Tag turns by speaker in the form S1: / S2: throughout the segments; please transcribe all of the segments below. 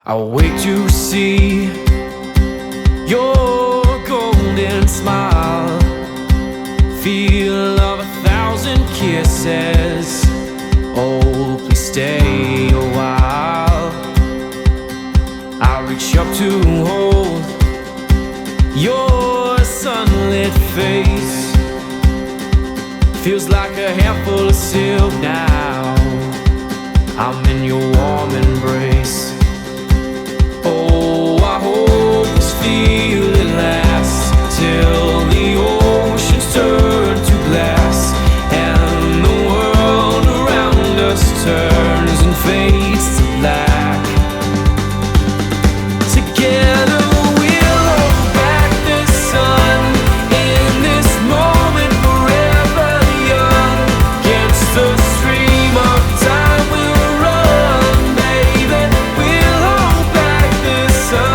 S1: I wait to see your golden smile, feel of 1,000 kisses. Oh, please stay a while. I reach up to hold your sunlit face. Feels like a handful of silk now. I'm in your warm embrace. Oh, I hope this feeling lasts till the oceans turn to glass and the world around us turns and fades to black. Together we'll hold back the sun in this moment, forever young. Against the stream of time we'll run, baby. We'll hold back the sun.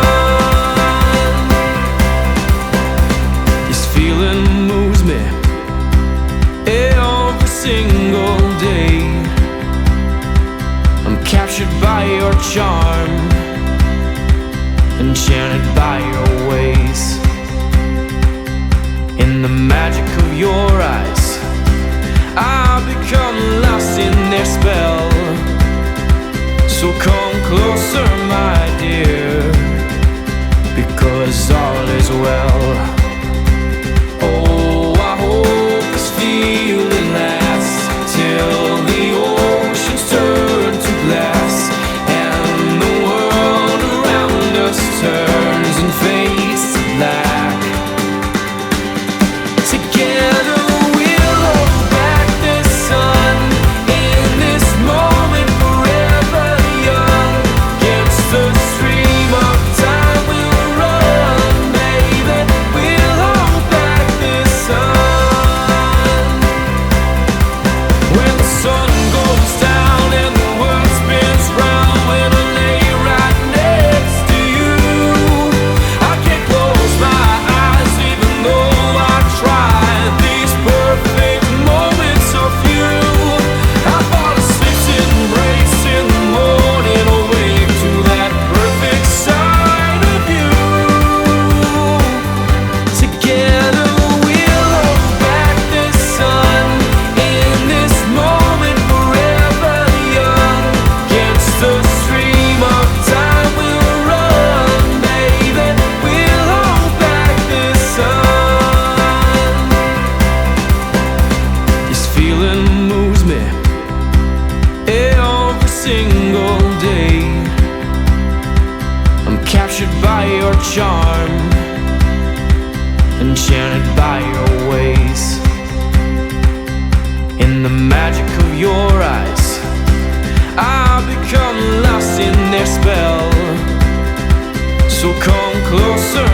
S1: This feeling moves me every single day. I'm captured by your charm, enchanted by your ways. In the magic of your eyes, I become lost in their spell. So come closer, my dear, because all is well. Oh, I hope this feeling lasts till the oceans turn to glass and the world around us turns and fades to black. Together we'll hold back the sun in this moment, forever young. Against the stream of time we'll run, baby. We'll hold back the sun. When the sun goes down and the world spins round, when I lay right next to you, I can't close my eyes even though I try. These perfect moments of you, I fall asleep to embrace in the morning, awake to that perfect side of you. Together we'll hold back the sun in this moment, forever young. Against the stream of time we'll run, baby. We'll hold back the sun. This feeling moves me every single day. I'm captured by your charm, enchanted by your ways. In the magic of your eyes, I become lost in their spell. So come closer,